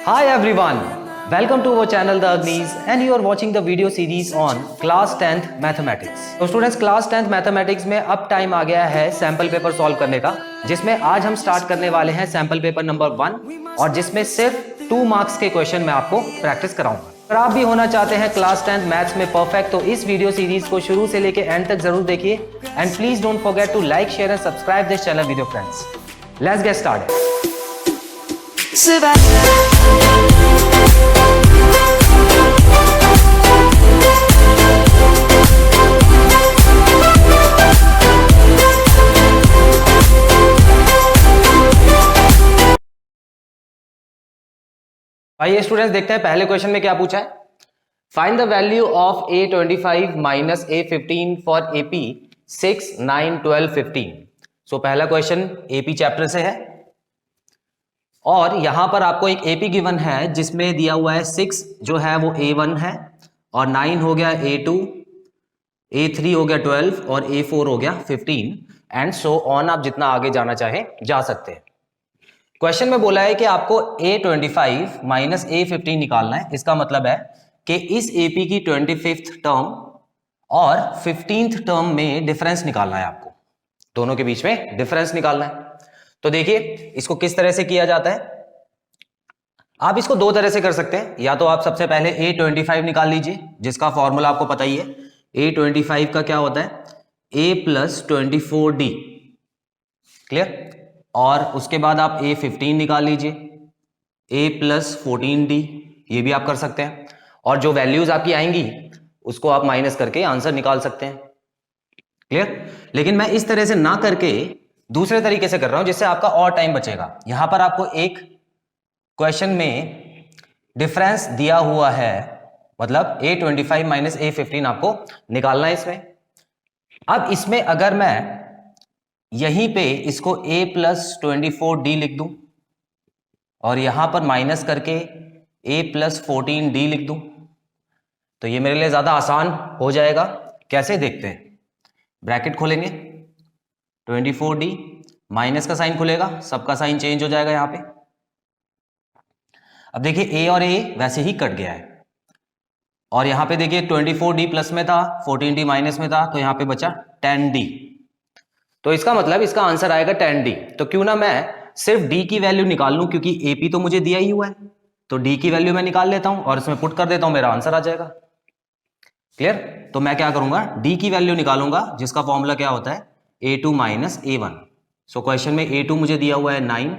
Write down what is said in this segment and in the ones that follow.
Hi everyone, welcome to our channel The Agnis and you are watching the video series on class 10th Mathematics. तो students class 10th mathematics में अब time आ गया है sample paper solve करने का, जिसमें आज हम स्टार्ट करने वाले हैं सैंपल पेपर नंबर 1 और जिसमें सिर्फ 2 मार्क्स के क्वेश्चन मैं आपको प्रैक्टिस कराऊंगा। अगर आप भी होना चाहते हैं क्लास 10th मैथ्स में परफेक्ट तो इस वीडियो सीरीज को शुरू से लेके एंड तक जरूर देखिए and please don't forget to like share and subscribe this channel video friends. Let's get started. आइए स्टूडेंट्स देखते हैं पहले क्वेश्चन में क्या पूछा है। Find the value of A25 minus A15 for AP 6, 9, 12, 15। So पहला क्वेश्चन AP चैप्टर से है और यहां पर आपको एक AP गिवन है जिसमें दिया हुआ है 6 जो है वो A1 है और 9 हो गया A2, A3 हो गया 12 और A4 हो गया 15 एंड सो ऑन। आप जितना आगे जाना चाहे जा सकते हैं। क्वेश्चन में बोला है कि आपको A25 माइनस A15 निकालना है। इसका मतलब है कि इस AP की 25th टर्म और 15th टर्म में डिफरेंस निकालना है। आपको दोनों के बीच में डिफरेंस निकालना है। तो देखिए इसको किस तरह से किया जाता है। आप इसको दो तरह से कर सकते हैं। या तो आप सबसे पहले A25 निकाल लीजिए जिसका फॉर्मूला आपको पता ही है। A25 का क्या होता है A प्लस 24D, क्लियर। और उसके बाद आप A15 निकाल लीजिए A प्लस 14D, ये भी आप कर सकते हैं। और जो वैल्यूज आपकी आएंगी उसको आप माइनस करके आंसर निकाल सकते हैं, क्लियर। लेकिन मैं इस तरह से ना करके दूसरे तरीके से कर रहा हूं जिससे आपका और टाइम बचेगा। यहां पर आपको एक क्वेश्चन में डिफरेंस दिया हुआ है, मतलब A25 माइनस A15 आपको निकालना है इसमें। अब इसमें अगर मैं यहीं पे इसको A प्लस 24D लिख दूं और यहां पर माइनस करके A प्लस 14D लिख दूं तो ये मेरे लिए ज्यादा आसान हो जाएगा। कैसे देखते हैं। ब्रैकेट खोलेंगे 24D माइनस का साइन खुलेगा, सबका साइन चेंज हो जाएगा यहां पे। अब देखिए A और A वैसे ही कट गया है और यहां पे देखिए 24D प्लस में था 14D माइनस में था तो यहां पे बचा 10D। तो इसका मतलब इसका आंसर आएगा 10D। तो क्यों ना मैं सिर्फ D की वैल्यू निकाल लूं क्योंकि AP तो मुझे दिया ही हुआ है। तो D की वैल्यू मैं निकाल लेता हूं और इसमें पुट कर देता हूं, मेरा आंसर आ जाएगा, क्लियर। तो मैं क्या करूंगा D की वैल्यू निकालूंगा जिसका फॉर्मूला क्या होता है A2 minus A1। So question में A2 मुझे दिया हुआ है 9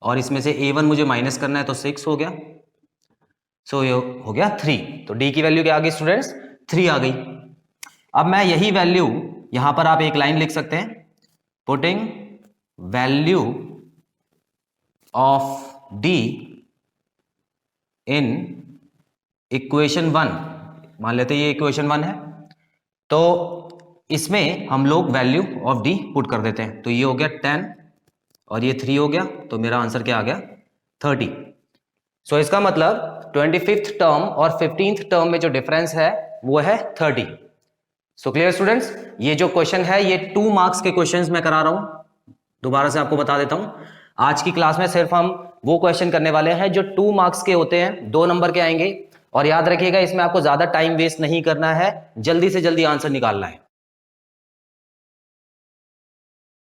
और इसमें से A1 मुझे माइनस करना है तो 6 हो गया। सो ये हो गया 3। तो D की वैल्यू क्या आ गई स्टूडेंट्स 3 आ गई। अब मैं यही वैल्यू यहां पर आप एक लाइन लिख सकते हैं, putting value of D in equation 1। मान लेते हैं ये इक्वेशन 1 है तो इसमें हम लोग वैल्यू ऑफ D पुट कर देते हैं। तो ये हो गया 10 और ये 3 हो गया तो मेरा आंसर क्या आ गया 30। सो इसका मतलब 25th टर्म और 15th टर्म में जो डिफरेंस है वो है 30। So clear students. ये जो क्वेश्चन है ये 2 मार्क्स के क्वेश्चंस मैं करा रहा हूं। दोबारा से आपको बता देता हूं, आज की क्लास में सिर्फ हम वो क्वेश्चन करने वाले हैं जो 2 मार्क्स के होते हैं, 2 नंबर के आएंगे। और याद रखिएगा इसमें आपको ज्यादा टाइम वेस्ट नहीं करना है, जल्दी से जल्दी आंसर निकालना है।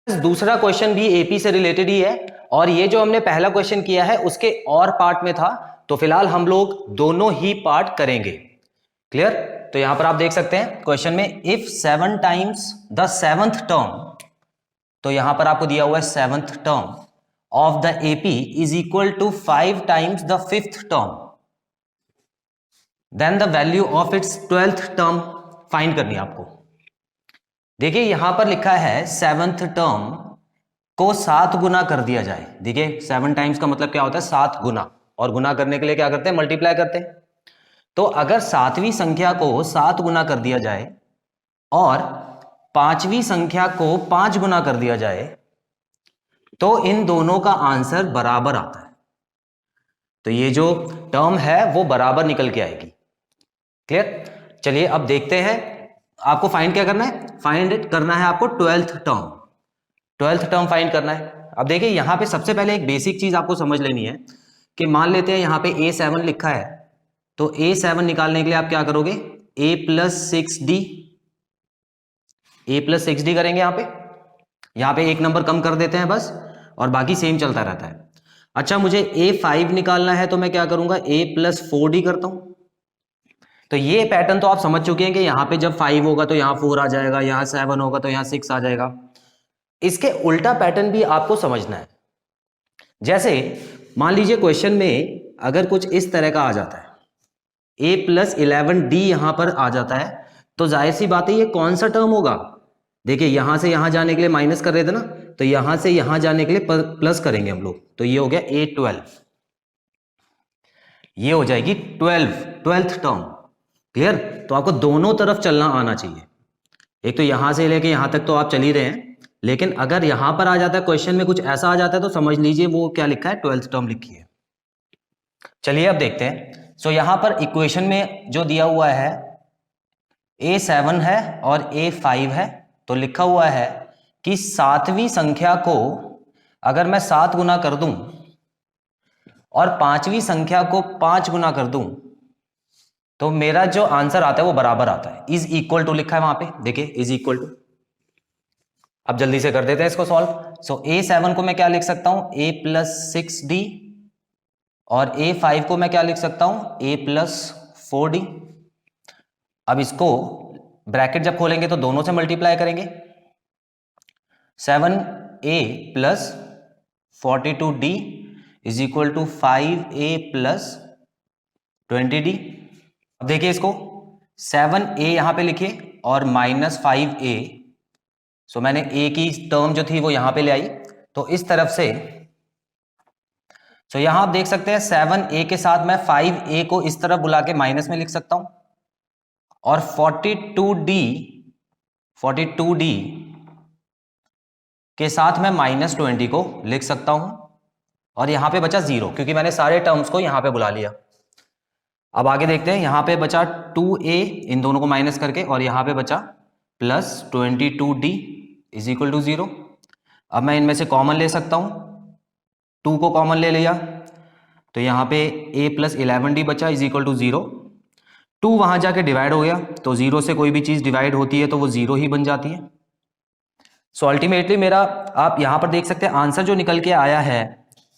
दूसरा क्वेश्चन भी एपी से रिलेटेड ही है और ये जो हमने पहला क्वेश्चन किया है उसके और पार्ट में था तो फिलहाल हम लोग दोनों ही पार्ट करेंगे, क्लियर। तो यहां पर आप देख सकते हैं क्वेश्चन में if 7 times the 7th term, तो यहां पर आपको दिया हुआ है 7th term of the AP is equal to 5 times the 5th term, then the value of its 12th term find करनी है आपको। देखिए यहां पर लिखा है 7th टर्म को 7 गुना कर दिया जाए। देखिए 7 टाइम्स का मतलब क्या होता है 7 गुना, और गुना करने के लिए क्या करते हैं मल्टीप्लाई करते हैं। तो अगर 7वीं संख्या को 7 गुना कर दिया जाए और 5वीं संख्या को 5 गुना कर दिया जाए तो इन दोनों का आंसर बराबर आता है। तो ये जो टर्म है वो बराबर निकल के आएगी, क्लियर। चलिए अब देखते हैं आपको फाइंड क्या करना है। फाइंड करना है आपको 12th टर्म फाइंड करना है। अब देखिए यहां पे सबसे पहले एक बेसिक चीज आपको समझ लेनी है कि मान लेते हैं यहाँ पे A7 लिखा है, तो A7 निकालने के लिए आप क्या करोगे, A plus 6D, A plus 6D करेंगे। यहाँ पे एक नंबर कम कर देते हैं बस, और बाकी सेम चलता रहता है। अच्छा, मुझे A5 निकालना है, तो मैं क्या करूंगा, A प्लस 4D करता हूं। तो ये पैटर्न तो आप समझ चुके हैं कि यहाँ पे जब 5 होगा तो यहाँ 4 आ जाएगा, यहाँ 7 होगा तो यहाँ 6 आ जाएगा। इसके उल्टा पैटर्न भी आपको समझना है। जैसे मान लीजिए क्वेश्चन में अगर कुछ इस तरह का आ जाता है, A प्लस 11D यहां पर आ जाता है, तो जाहिर सी बात है ये कौन सा टर्म होगा। देखिए यहां से यहां जाने के लिए माइनस कर रहे थे ना, तो यहां से यहां जाने के लिए प्लस करेंगे हम लोग, तो ये हो गया A12, ये हो जाएगी 12th टर्म। क्लियर? तो आपको दोनों तरफ चलना आना चाहिए। एक तो यहां से लेके यहां तक तो आप चल ही रहे हैं, लेकिन अगर यहां पर आ जाता है क्वेश्चन में कुछ ऐसा आ जाता है, तो समझ लीजिए वो क्या लिखा है, 12th टर्म लिखी है। चलिए अब देखते हैं। सो यहां पर इक्वेशन में जो दिया हुआ है A7 है और A5 है, तो लिखा हुआ है कि 7वीं संख्या को अगर मैं 7 गुना कर दूं और 5वीं संख्या को 5 गुना कर दूं, तो मेरा जो आंसर आता है वो बराबर आता है। इज इक्वल टू लिखा है वहां पे, देखिए इज इक्वल टू। अब जल्दी से कर देते हैं इसको सॉल्व। सो A7 को मैं क्या लिख सकता हूं, A प्लस 6D, और A5 को मैं क्या लिख सकता हूं, A प्लस 4D। अब इसको ब्रैकेट जब खोलेंगे तो दोनों से मल्टीप्लाई करेंगे। 7A plus 42D is equal to 5A plus 20D। अब देखिए इसको, 7A यहां पे लिखिए और माइनस 5A, सो मैंने A की टर्म जो थी वो यहां पे ले आई, तो इस तरफ से तो यहां आप देख सकते हैं 7A के साथ मैं 5A को इस तरफ बुला के माइनस में लिख सकता हूं, और 42D के साथ मैं माइनस 20 को लिख सकता हूं, और यहां पे बचा 0 क्योंकि मैंने सारे टर्म्स को यहां पे बुला लिया। अब आगे देखते हैं, यहां पे बचा 2A इन दोनों को माइनस करके, और यहां पे बचा plus 22D is equal to 0। अब मैं इनमें से कॉमन ले सकता हूं, 2 को कॉमन ले लिया, तो यहां पे A प्लस 11D बचा इज इक्वल टू 0। 2 वहां जाके डिवाइड हो गया, तो 0 से कोई भी चीज डिवाइड होती है तो वो 0 ही बन जाती है। सो अल्टीमेटली मेरा आप यहां पर देख सकते हैं आंसर जो निकल के आया है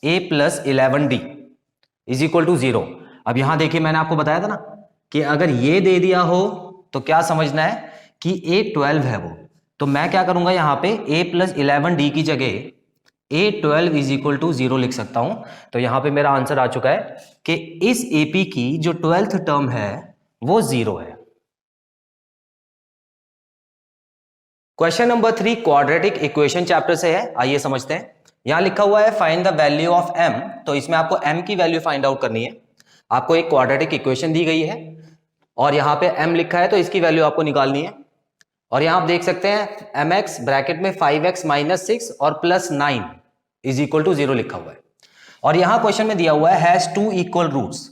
A plus 11D is equal to 0। अब यहां देखिए मैंने आपको बताया था ना कि अगर ये दे दिया हो तो क्या समझना है कि A12 है वो, तो मैं क्या करूंगा यहां पे A प्लस 11D की जगह A12 इज इक्वल टू 0 लिख सकता हूं। तो यहां पे मेरा आंसर आ चुका है कि इस AP की जो 12th टर्म है वो 0 है। Question number 3 quadratic equation chapter से है, आइए समझते हैं। यहां लिखा हुआ है find the value of m, तो इसमें आपको m की वैल्यू फाइंड आउट करनी है। आपको एक क्वाड्रेटिक इक्वेशन दी गई है और यहां पे m लिखा है, तो इसकी वैल्यू आपको निकालनी है। और यहां आप देख सकते हैं mx ब्रैकेट में 5x माइनस 6 और प्लस 9 इज इक्वल टू 0 लिखा हुआ है, और यहां क्वेश्चन में दिया हुआ है हैज 2 इक्वल रूट्स।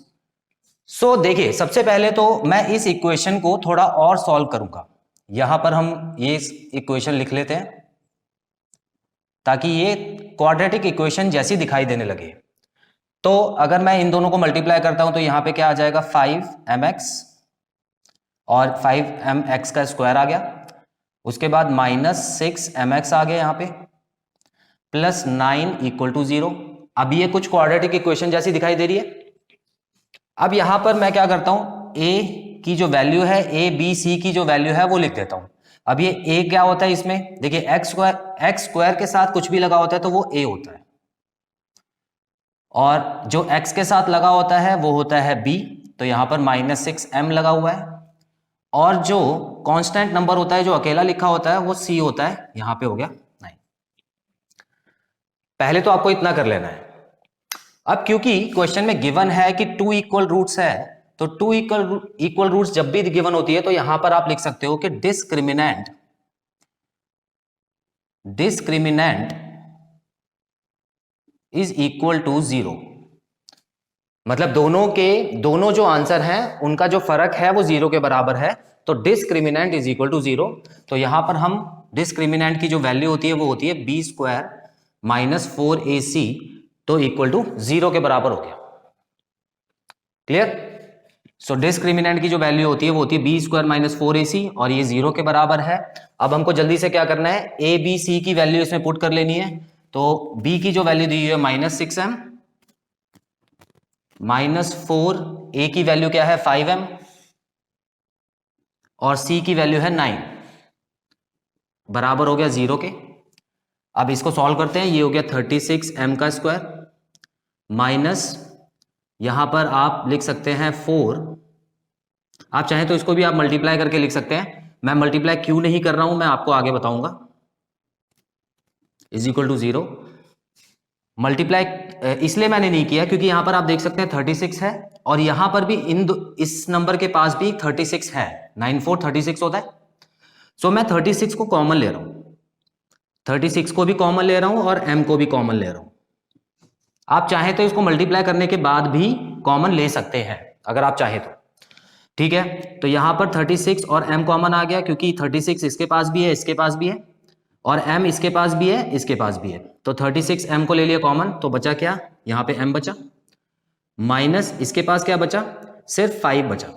सो देखिए सबसे पहले तो मैं इस इक्वेशन को थोड़ा और सॉल्व करूंगा। यहां पर हम ये इक्वेशन लिख लेते हैं ताकि ये क्वाड्रेटिक इक्वेशन जैसी दिखाई देने लगे। तो अगर मैं इन दोनों को मल्टीप्लाई करता हूं तो यहां पे क्या आ जाएगा, 5mx और 5mx का स्क्वायर आ गया, उसके बाद माइनस 6mx आ गया यहां पे, प्लस 9 इक्वल टू 0। अब ये कुछ क्वाड्रेटिक इक्वेशन जैसी दिखाई दे रही है। अब यहां पर मैं क्या करता हूं, a की जो वैल्यू है, a b c की जो वैल्यू है वो लिख देता हूं। अब ये a क्या होता है इसमें, देखिए x स्क्वायर के साथ कुछ भी लगा होता है तो वो a होता है, और जो x के साथ लगा होता है वो होता है b, तो यहां पर माइनस 6m लगा हुआ है, और जो कांस्टेंट नंबर होता है जो अकेला लिखा होता है वो c होता है, यहां पे हो गया 9। पहले तो आपको इतना कर लेना है। अब क्योंकि क्वेश्चन में गिवन है कि 2 इक्वल रूट्स है, तो 2 इक्वल रूट्स जब भी गिवन होती है तो यहां पर आप लिख सकते हो कि डिस्क्रिमिनेंट इज इक्वल टू 0। मतलब दोनों जो आंसर हैं उनका जो फर्क है वो 0 के बराबर है, तो डिस्क्रिमिनेंट इज इक्वल टू 0। तो यहां पर हम डिस्क्रिमिनेंट की जो वैल्यू होती है वो होती है b² माइनस 4ac, तो इक्वल टू 0 के बराबर हो गया। क्लियर? सो डिस्क्रिमिनेंट की जो वैल्यू होती है वो होती है बी स्क्वायर माइनस 4ac और ये 0 के बराबर है। अब हमको जल्दी से क्या करना है, ए बी सी की वैल्यू इसमें पुट कर लेनी है। तो बी की जो वैल्यू दी हुई है -6m, -4, ए की वैल्यू क्या है 5m और सी की वैल्यू है 9, बराबर हो गया 0 के। अब इसको सॉल्व करते हैं, ये हो गया 36m का स्क्वायर माइनस यहां पर आप लिख सकते हैं 4, आप चाहें तो इसको भी आप मल्टीप्लाई करके लिख सकते हैं, मैं मल्टीप्लाई क्यों नहीं कर रहा हूं मैं आपको आगे बताऊंगा, इज इक्वल टू 0। मल्टीप्लाई इसलिए मैंने नहीं किया क्योंकि यहां पर आप देख सकते हैं 36 है और यहां पर भी इस नंबर के पास भी 36 है, 9 4 36 होता है। सो मैं 36 को कॉमन ले रहा हूं, 36 को भी कॉमन ले रहा हूं और m को भी कॉमन ले रहा हूं। आप चाहें तो इसको मल्टीप्लाई करने के बाद भी कॉमन ले सकते हैं अगर आप चाहें तो, ठीक है। तो यहां पर 36 और m कॉमन आ गया क्योंकि 36 इसके पास भी है, इसके पास भी है, और m इसके पास भी है, इसके पास भी है। तो 36 m को ले लिया कॉमन, तो बचा क्या, यहां पे m बचा, माइनस इसके पास क्या बचा, सिर्फ 5 बचा,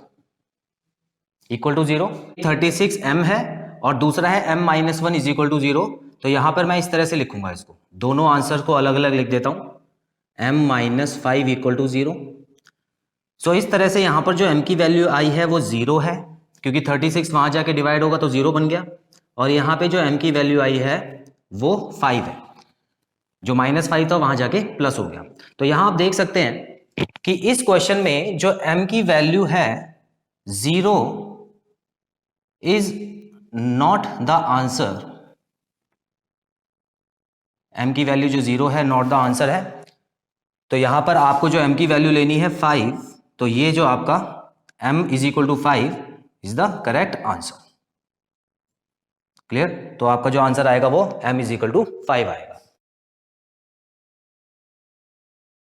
इक्वल टू 0। 36 m है और दूसरा है m minus 1 is equal to 0। तो यहां पर मैं इस तरह से लिखूंगा इसको, दोनों आंसर को अलग अलग लिख देता हूं, m माइनस 5 इक्वल टू 0। सो इस तरह से यहां पर जो m की वैल्यू आई है वो 0 है क्योंकि 36 वहां जाके डिवाइड होगा तो 0 बन गया, और यहां पे जो m की वैल्यू आई है वो 5 है, जो -5 था वहां जाके प्लस हो गया। तो यहां आप देख सकते हैं कि इस क्वेश्चन में जो m की वैल्यू है 0 is not the answer, m की वैल्यू जो 0 है नॉट द आंसर है। तो यहां पर आपको जो m की वैल्यू लेनी है 5, तो ये जो आपका m is equal to 5 is the correct answer. Clear? तो आपका जो आंसर आएगा वो m इज इक्वल टू 5 आएगा।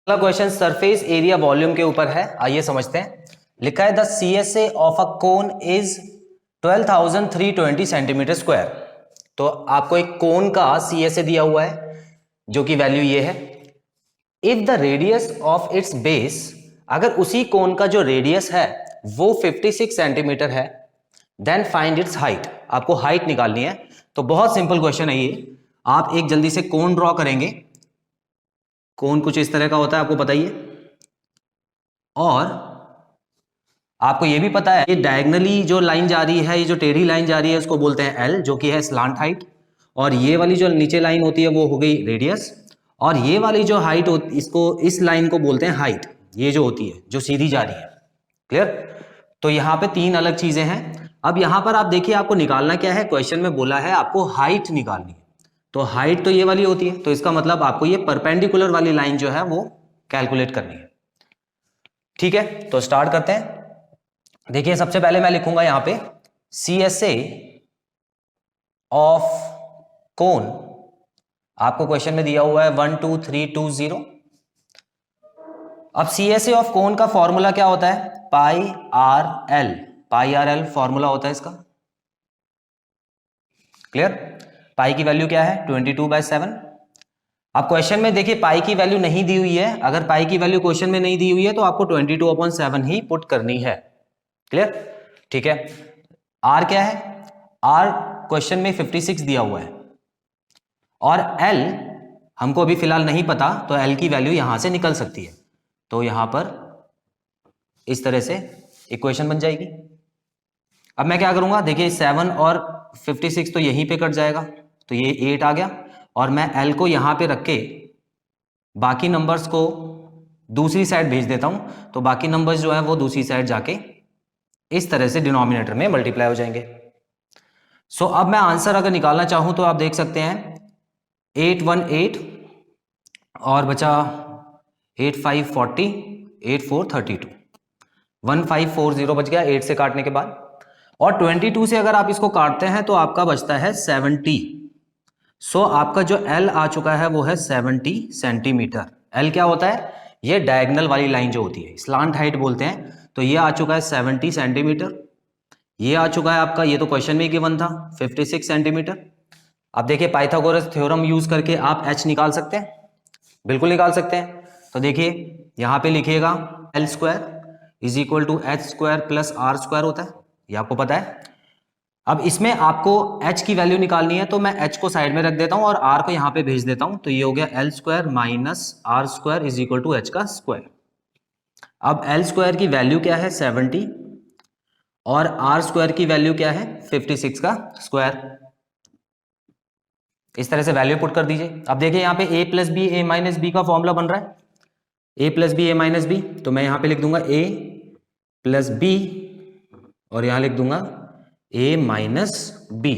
अगला क्वेश्चन सरफेस एरिया वॉल्यूम के ऊपर है, आइए समझते हैं। लिखा है the CSA of a cone is 12,320 centimetre square. तो आपको एक कोन का CSA दिया हुआ है जो कि वैल्यू ये है। If the radius of its base, अगर उसी कोन का जो रेडियस है वो 56 सेंटीमीटर है, देन फाइंड इट्स हाइट, आपको हाइट निकालनी है। तो बहुत सिंपल क्वेश्चन है ये। आप एक जल्दी से कोन ड्रॉ करेंगे, कोन कुछ इस तरह का होता है आपको पता ही है, और आपको ये भी पता है ये डायगनली जो लाइन जा रही है, ये जो टेढ़ी लाइन जा रही है उसको बोलते हैं L, जो कि है स्लांट हाइट, और ये वाली जो नीचे लाइन होती है वो हो गई रेडियस, और ये वाली जो हाइट होती इसको इस लाइन को बोलते हैं हाइट, ये जो होती है जो सीधी जा रही है। क्लियर? तो यहाँ पे 3 अलग चीजें हैं। अब यहाँ पर आप देखिए आपको निकालना क्या है, क्वेश्चन में बोला है आपको हाइट निकालनी है। तो हाइट तो ये वाली होती है, तो इसका मतलब आपको ये परपेंडिकुलर वाली लाइन जो है वो कैलकुलेट करनी है। ठीक है, तो स्टार्ट करते हैं। देखिए सबसे पहले मैं लिखूंगा यहां पे CSA ऑफ कोन, आपको क्वेश्चन में दिया हुआ है 1 2 3 2 0। अब CSA ऑफ कोन का फॉर्मूला क्या होता है, पाई आर एल फॉर्मूला होता है इसका। क्लियर? पाई की वैल्यू क्या है 22/7। अब क्वेश्चन में देखिए पाई की वैल्यू नहीं दी हुई है, अगर पाई की वैल्यू क्वेश्चन में नहीं दी हुई है तो आपको 22/7 ही पुट करनी है। क्लियर? ठीक है। आर क्या है, आर क्वेश्चन में 56 दिया हुआ है, और एल हमको अभी फिलहाल नहीं पता, तो एल की वैल्यू यहां से निकल सकती है। तो यहां पर इस तरह से इक्वेशन बन जाएगी। अब मैं क्या करूंगा, देखिए 7 और 56 तो यहीं पे कट जाएगा, तो ये 8 आ गया, और मैं एल को यहां पे रख के बाकी नंबर्स को दूसरी साइड भेज देता हूं, तो बाकी नंबर्स जो है वो दूसरी साइड जाके इस तरह से डिनोमिनेटर में मल्टीप्लाई हो जाएंगे। सो अब मैं आंसर अगर निकालना चाहूं तो आप देख सकते हैं 8 1 8 और बचा 8 5 40, 8 4 32, 1540 बच गया 8 से काटने के बाद, और 22 से अगर आप इसको काटते हैं तो आपका बचता है 70। सो आपका जो L आ चुका है वो है 70 सेंटीमीटर। L क्या होता है, ये डायगनल वाली लाइन जो होती है, स्लांट हाइट बोलते हैं। तो ये आ चुका है 70 सेंटीमीटर, ये आ चुका है आपका, ये तो क्वेश्चन में गिवन था 56 सेंटीमीटर। अब देखिए पाइथागोरस थ्योरम यूज करके आप h निकाल सकते हैं, बिल्कुल निकाल सकते हैं। तो देखिए यहां पे लिखिएगा L square, is equal to H square plus R square होता है, ये आपको पता है। अब इसमें आपको h की वैल्यू निकालनी है, तो मैं h को साइड में रख देता हूं और r को यहां पे भेज देता हूं, तो ये हो गया L square minus R square is equal to H का स्क्वायर। अब एल स्क्वायर की वैल्यू क्या है 70 और आर स्क्वायर की वैल्यू क्या है 56 का स्क्वायर। इस तरह से वैल्यू पुट कर दीजिए। अब देखिए यहाँ पे a plus B A minus B का फॉर्मूला बन रहा है, a plus B A minus B, तो मैं यहाँ पे लिख दूंगा a प्लस बी और यहाँ लिख दूंगा a minus B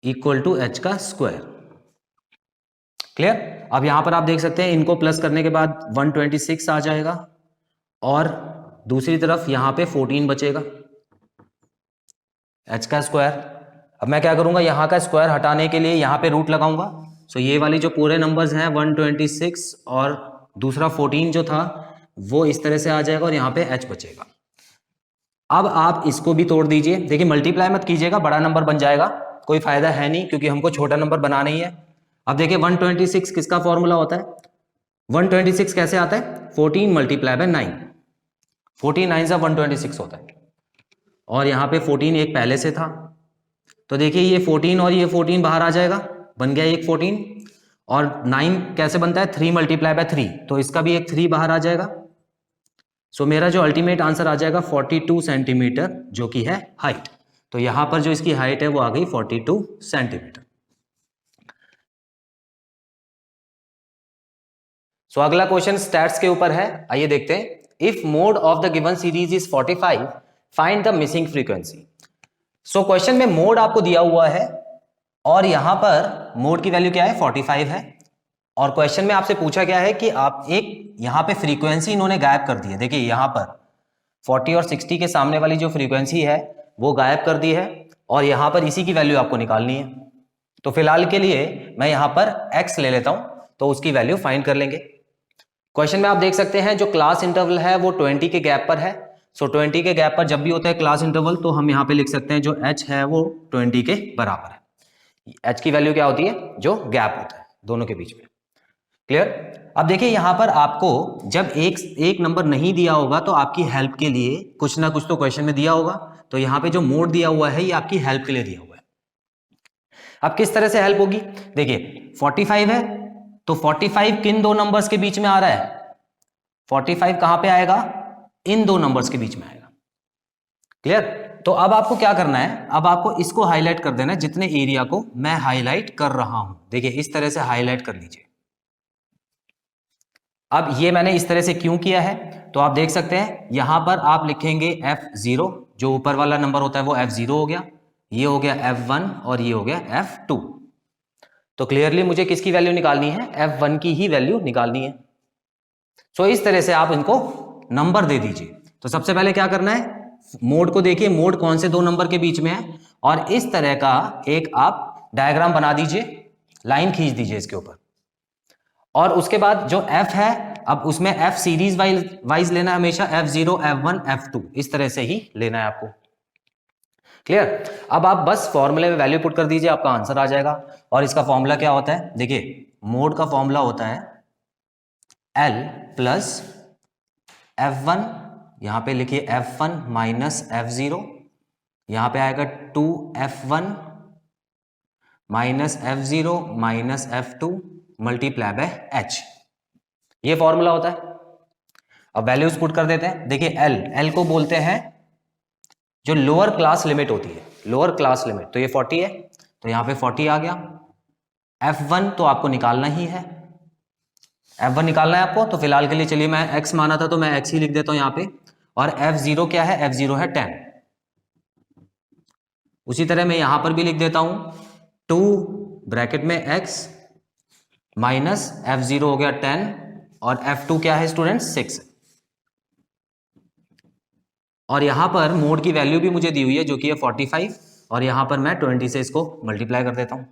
equal to H का स्क्वायर। क्लियर। अब यहां पर आप देख सकते हैं इनको प्लस करने के बाद 126 आ जाएगा और दूसरी तरफ यहां पे 14 बचेगा एच का स्क्वायर। अब मैं क्या करूंगा, यहां का स्क्वायर हटाने के लिए यहां पे रूट लगाऊंगा। सो ये वाली जो पूरे नंबर्स हैं 126 और दूसरा 14 जो था वो इस तरह से आ जाएगा और यहां पे एच बचेगा। अब आप इसको भी तोड़ दीजिए। देखिए मल्टीप्लाई मत कीजिएगा, बड़ा नंबर बन जाएगा, कोई फायदा है नहीं क्योंकि हमको छोटा नंबर बनाना ही है। अब देखिए 126 किसका फॉर्मूला होता है, 126 कैसे आता है 14 मल्टीप्लाई बाय 9, 14 9 से 126 होता है और यहाँ पे 14 एक पहले से था, तो देखिए ये 14 और ये 14 बाहर आ जाएगा, बन गया एक 14 और 9 कैसे बनता है 3 मल्टीप्लाई बाय 3, तो इसका भी एक 3 बाहर आ जाएगा। सो मेरा जो अल्टीमेट आंसर आ जाएगा 42 सेंटीमीटर जो कि है हाइट। तो यहां पर जो इसकी हाइट है वो आ गई 42 सेंटीमीटर। सो अगला क्वेश्चन स्टैट्स के ऊपर है, आइए देखते हैं। If mode of the given series is 45 find the missing frequency. So question में मोड आपको दिया हुआ है और यहां पर मोड की वैल्यू क्या है 45 है और क्वेश्चन में आपसे पूछा गया है कि आप एक यहां पे फ्रीक्वेंसी इन्होंने गायब कर दी है। देखिए यहां पर 40 और 60 के सामने वाली जो फ्रीक्वेंसी है वो गायब कर दी है और यहां पर इसी की वैल्यू आपको निकालनी है। तो फिलहाल के लिए मैं यहां पर x ले लेता हूं, तो उसकी वैल्यू फाइंड कर लेंगे। क्वेश्चन में आप देख सकते हैं जो क्लास इंटरवल है वो 20 के गैप पर है। सो 20 के गैप पर जब भी होता है क्लास इंटरवल तो हम यहां पे लिख सकते हैं जो h है वो 20 के बराबर है। h की वैल्यू क्या होती है, जो गैप होता है दोनों के बीच में। क्लियर। अब देखिए यहां पर आपको जब एक नंबर नहीं दिया होगा तो आपकी हेल्प के लिए कुछ ना कुछ तो क्वेश्चन में दिया होगा, तो यहां पे जो मोड दिया हुआ है ये आपकी हेल्प के लिए दिया हुआ है। अब किस तरह से हेल्प होगी, देखिए 45 है तो 45 किन दो नंबर्स के बीच में आ रहा है, 45 कहां पे आएगा, इन दो नंबर्स के बीच में आएगा। क्लियर। तो अब आपको क्या करना है, अब आपको इसको हाईलाइट कर देना है, जितने एरिया को मैं हाईलाइट कर रहा हूं, देखिए इस तरह से हाईलाइट कर लीजिए। अब ये मैंने इस तरह से क्यों किया है, तो आप देख सकते हैं यहां पर आप लिखेंगे F0, जो ऊपर वाला नंबर होता है वो F0 हो गया, ये हो गया F1 और ये हो गया F2। तो क्लियरली मुझे किसकी वैल्यू निकालनी है, F1 की ही वैल्यू निकालनी है। सो इस तरह से आप इनको नंबर दे दीजिए। तो सबसे पहले क्या करना है, मोड को देखिए, मोड कौन से दो नंबर के बीच में है और इस तरह का एक आप डायग्राम बना दीजिए, लाइन खींच दीजिए इसके ऊपर। और उसके बाद जो f है, अब उसमें f सीरीज वाइज लेना है हमेशा, F0 F1 F2 इस तरह से ही लेना है आपको। क्लियर। अब आप बस फॉर्मूले में वैल्यू पुट कर दीजिए, आपका आंसर आ जाएगा। और इसका फॉर्मूला क्या होता है, देखिए मोड का फॉर्मूला होता है L प्लस F1, यहां पे लिखिए F1 माइनस F0, यहां पे आएगा 2F1 minus F0 minus F2 multiply by H, ये फॉर्मूला होता है। अब वैल्यूज पुट कर देते हैं। देखिए L को बोलते हैं जो लोअर क्लास लिमिट होती है, लोअर क्लास लिमिट, तो ये 40 है तो यहां पे 40 आ गया। F1 तो आपको निकालना ही है, F1 निकालना है आपको, तो फिलहाल के लिए चलिए मैं X माना था तो मैं X ही लिख देता हूं यहां पे। और F0 क्या है, F0 है 10। उसी तरह मैं यहां पर भी लिख देता हूं 2 ब्रैकेट में X माइनस F0 हो गया 10 और F2 क्या है स्टूडेंट्स 6। और यहां पर मोड की वैल्यू भी मुझे दी हुई है जो कि है 45 और यहां पर मैं 20 से इसको मल्टीप्लाई कर देता हूं।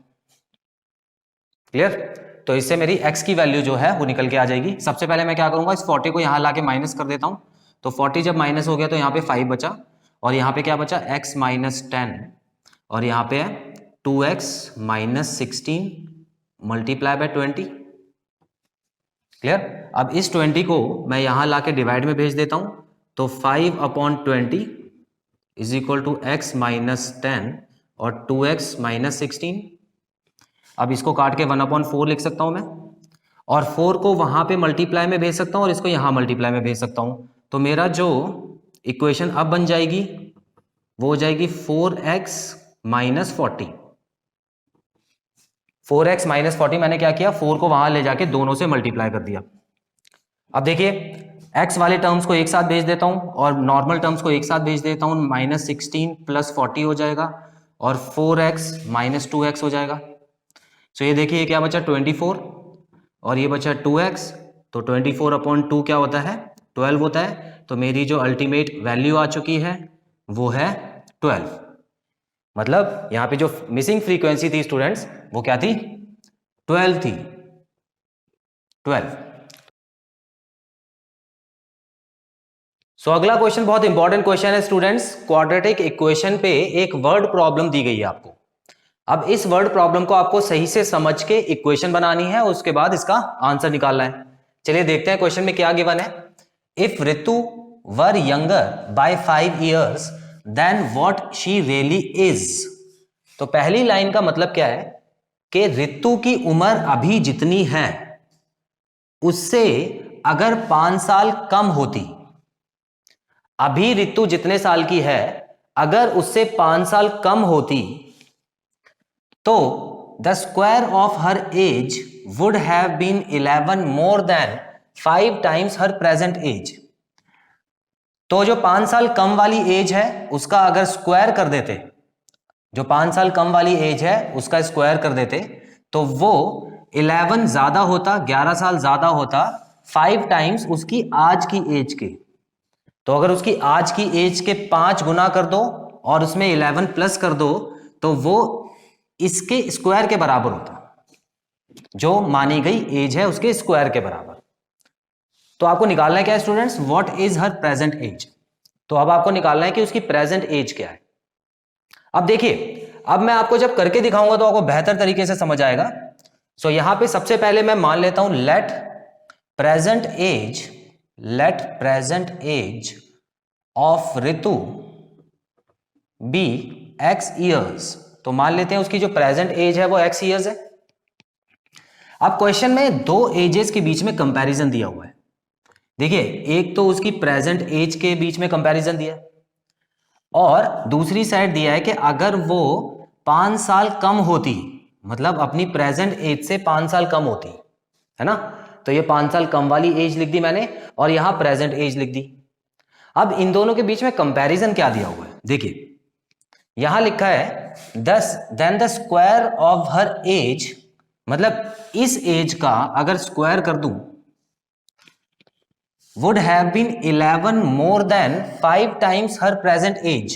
क्लियर। तो इससे मेरी x की वैल्यू जो है वो निकल के आ जाएगी। सबसे पहले मैं क्या करूंगा, इस 40 को यहां लाके माइनस कर देता हूं, तो 40 जब माइनस हो गया तो यहां पे 5 बचा और यहां पे क्या बचा x माइनस 10 और यहां पे है 2x minus 16 multiply by 20। Clear. अब इस 20 को मैं यहां लाके डिवाइड में भेज देता हूं, तो 5/20 is equal to x minus 10 और 2x माइनस 16। अब इसको काट के 1/4 लिख सकता हूं मैं, और 4 को वहां पे मल्टीप्लाई में भेज सकता हूं और इसको यहां मल्टीप्लाई में भेज सकता हूं। तो मेरा जो इक्वेशन अब बन जाएगी वो हो जाएगी 4x माइनस 40। 4x माइनस 40 मैंने क्या किया, 4 को वहां ले जाके दोनों से मल्टीप्लाई कर दिया। अब देखिए x वाले टर्म्स को एक साथ भेज देता हूं और नॉर्मल टर्म्स को एक साथ भेज देता हूं। माइनस 16 प्लस 40 हो जाएगा और 4x माइनस 2x हो जाएगा। तो ये देखिए क्या बचा 24 और ये बचा 2x। तो 24/2 क्या होता है 12 होता है। तो मेरी जो अल्टीमेट वैल्यू आ चुकी है वो है 12। मतलब यहां पे जो मिसिंग फ्रीक्वेंसी थी स्टूडेंट्स वो क्या थी 12 थी, 12। अगला क्वेश्चन बहुत इंपॉर्टेंट क्वेश्चन है स्टूडेंट्स। क्वाड्रेटिक इक्वेशन पे एक वर्ड प्रॉब्लम दी गई है आपको। अब इस वर्ड प्रॉब्लम को आपको सही से समझ के इक्वेशन बनानी है, उसके बाद इसका आंसर निकालना है। चलिए देखते हैं क्वेश्चन में क्या गिवन है। If Ritu were younger by 5 years then what she really is. तो पहली लाइन का मतलब क्या है कि रितु की उम्र अभी जितनी है उससे अगर 5 साल कम होती, अभी रितु जितने साल की है अगर उससे 5 साल कम होती तो the square of her age would have been 11 more than 5 times her present age. तो जो 5 साल कम वाली एज है उसका अगर स्क्वायर कर देते, जो 5 साल कम वाली एज है उसका स्क्वायर कर देते तो वो 11 ज्यादा होता, 11 साल ज्यादा होता 5 times उसकी आज की एज के। तो अगर उसकी आज की एज के 5 गुना कर दो और उसमें 11 प्लस कर दो तो वो इसके स्क्वायर के बराबर होता, जो मानी गई एज है उसके स्क्वायर के बराबर। तो आपको निकालना है क्या है students, what is her present age. तो अब आपको निकालना है कि उसकी प्रेजेंट एज क्या है। अब देखिए अब मैं आपको जब करके दिखाऊंगा तो आपको बेहतर तरीके से समझ आएगा। सो यहां पे सबसे पहले मैं मान लेता हूं let present age of Ritu be x years. तो मान लेते हैं उसकी जो प्रेजेंट एज है वो x ईयर्स है। अब क्वेश्चन में दो एजेस के बीच में कंपैरिजन दिया हुआ है। देखिए एक तो उसकी प्रेजेंट एज के बीच में कंपैरिजन दिया है और दूसरी साइड दिया है कि अगर वो 5 साल कम होती, मतलब अपनी प्रेजेंट एज से 5 साल कम होती है ना, तो ये 5 साल कम वाली एज लिख दी मैंने और यहां प्रेजेंट एज लिख दी। अब इन दोनों के बीच में कंपैरिजन क्या दिया हुआ है, देखिए यहां लिखा है then the square of her age, मतलब इस एज का अगर स्क्वायर कर दूं would have been 11 more than 5 times her present age।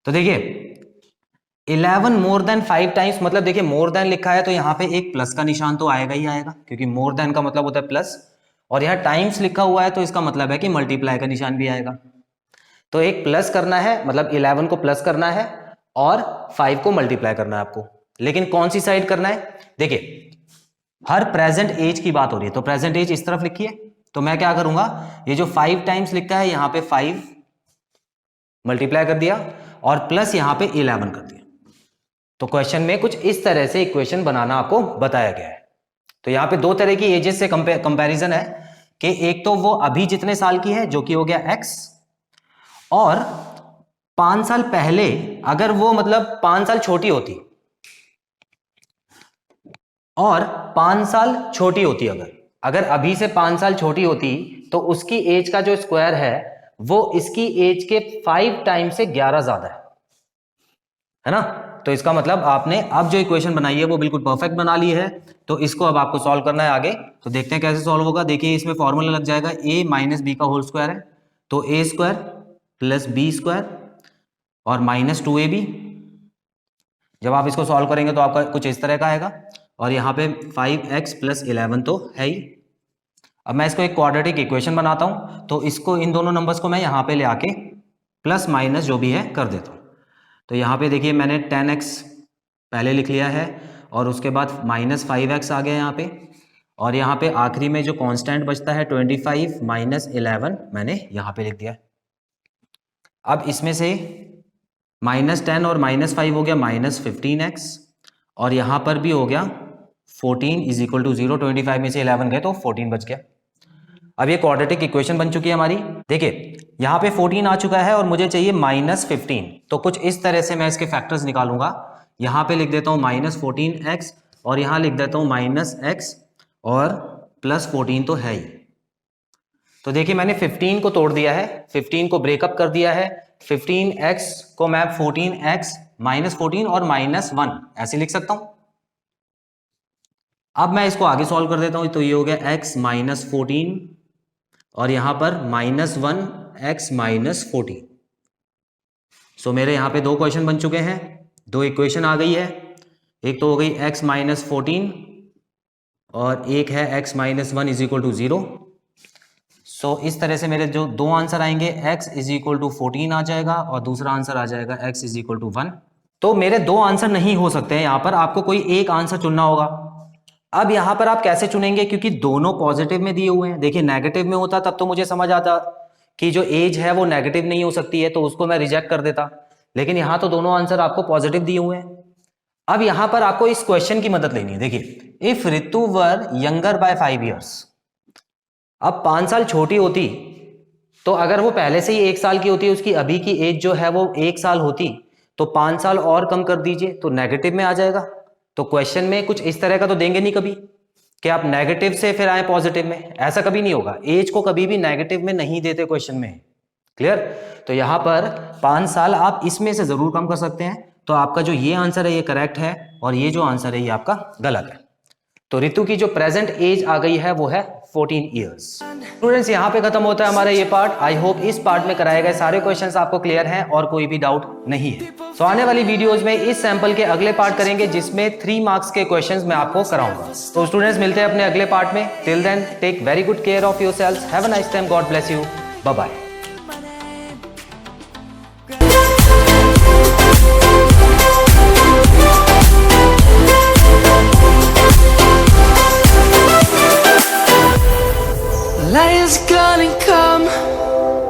तो देखिए 11 more than 5 times, मतलब देखिए मोर देन लिखा है तो यहां पे एक प्लस का निशान तो आएगा ही आएगा, क्योंकि मोर देन का मतलब होता है प्लस, और यहां टाइम्स लिखा हुआ है तो इसका मतलब है कि मल्टीप्लाई का निशान भी आएगा। तो एक प्लस करना है, मतलब 11 को प्लस करना है और 5 को मल्टीप्लाई करना है आपको, लेकिन कौन सी साइड करना है। देखिए हर प्रेजेंट एज की बात हो रही है तो प्रेजेंट एज इस तरफ लिखिए। तो मैं क्या करूंगा, ये जो 5 टाइम्स लिखा है यहां पे 5 मल्टीप्लाई कर दिया और प्लस यहां पे 11 कर दिया। तो क्वेश्चन में कुछ इस तरह से इक्वेशन बनाना आपको बताया गया है। तो यहां पे दो तरह की एजेस से कंपैरिजन है कि एक तो वो अभी जितने साल की है जो कि हो गया x, और 5 साल पहले अगर वो मतलब 5 साल छोटी होती और 5 साल छोटी होती, अगर अभी से 5 साल छोटी होती तो उसकी एज का जो स्क्वायर है वो इसकी एज के 5 टाइम से 11 ज्यादा है ना। तो इसका मतलब आपने अब जो इक्वेशन बनाई है वो बिल्कुल परफेक्ट बना ली है। तो इसको अब आपको सॉल्व करना है आगे। तो देखते हैं कैसे सॉल्व होगा। देखिए इसमें फॉर्मूला लग जाएगा a माइनस बी का होल स्क्वायर है, तो a square plus B square और माइनस 2ab। जब आप इसको सॉल्व करेंगे तो आपका कुछ इस तरह का आएगा, और यहाँ पे 5x प्लस 11 तो है ही। अब मैं इसको एक क्वाड्रेटिक इक्वेशन बनाता हूँ, तो इसको इन दोनों नंबर्स को मैं यहाँ पे ले आके प्लस माइनस जो भी है कर देता हूँ। तो यहाँ पे देखिए मैंने 10x पहले लिख लिया है और उसके बाद माइनस 5x आ गया यहाँ पे, और यहाँ पे आखिरी में जो कांस्टेंट बचता है 25 माइनस 11 मैंने यहाँ पे लिख दिया है। अब इसमें से -10 और -5 हो गया -15x, और यहां पर भी हो गया 14 इज इक्वल टू 0। 25 में से 11 गए तो 14 बच गया। अब ये क्वाड्रेटिक इक्वेशन बन चुकी है हमारी। देखिए यहां पे 14 आ चुका है और मुझे चाहिए -15, तो कुछ इस तरह से मैं इसके फैक्टर्स निकालूंगा। यहां पे लिख देता हूं -14x और यहां लिख देता हूं -x और +14 तो है ही। तो देखिए मैंने 15 को तोड़ दिया है, 15 को ब्रेकअप कर दिया है। 15x को मैं 14x -14 और -1 ऐसे लिख सकता हूं। अब मैं इसको आगे सॉल्व कर देता हूं, तो ये हो गया x -14 और यहां पर -1x -14। सो मेरे यहां पे दो क्वेश्चन बन चुके हैं, दो इक्वेशन आ गई है। एक तो हो गई x -14 और एक है x -1 इज इक्वल टू 0। सो इस तरह से मेरे जो दो आंसर आएंगे, x इज इक्वल टू 14 आ जाएगा और दूसरा आंसर आ जाएगा x इज इक्वल टू 1। तो मेरे दो आंसर नहीं हो सकते हैं, यहां पर आपको कोई एक आंसर चुनना होगा। अब यहां पर आप कैसे चुनेंगे, क्योंकि दोनों पॉजिटिव में दिए हुए हैं। देखिए नेगेटिव में होता तब तो मुझे समझ आता कि जो एज है वो नेगेटिव नहीं हो सकती है, तो उसको मैं रिजेक्ट कर देता, लेकिन यहां तो दोनों आंसर आपको पॉजिटिव दिए हुए हैं। अब यहां पर आपको इस क्वेश्चन की मदद लेनी है। देखिए if Ritu were younger by 5 years, अब 5 साल छोटी होती तो अगर वो पहले से ही 1 साल की होती, उसकी अभी की एज जो है वो 1 साल होती, तो 5 साल और कम कर दीजिए तो नेगेटिव में आ जाएगा। तो क्वेश्चन में कुछ इस तरह का तो देंगे नहीं कभी कि आप नेगेटिव से फिर आए पॉजिटिव में, ऐसा कभी नहीं होगा। एज को कभी भी नेगेटिव में नहीं देते क्वेश्चन में, क्लियर। तो यहां पर 5 साल आप इसमें से जरूर कम कर सकते हैं। तो आपका जो ये आंसर है ये करेक्ट है और ये जो आंसर है ये आपका गलत है। तो ऋतु की जो प्रेजेंट एज आ गई है वो है 14 ईयर्स। स्टूडेंट्स यहाँ पे खत्म होता है हमारा ये पार्ट। आई होप इस पार्ट में कराए गए सारे क्वेश्चंस आपको क्लियर हैं और कोई भी डाउट नहीं है। सो आने वाली वीडियोस में इस सैंपल के अगले पार्ट करेंगे जिसमें 3 मार्क्स के क्वेश्चंस मैं आपको कराऊंगा। तो स्टूडेंट्स मिलते हैं अपने अगले पार्ट में। Till then take very good care of yourselves. Have a nice time. God bless you. Bye bye.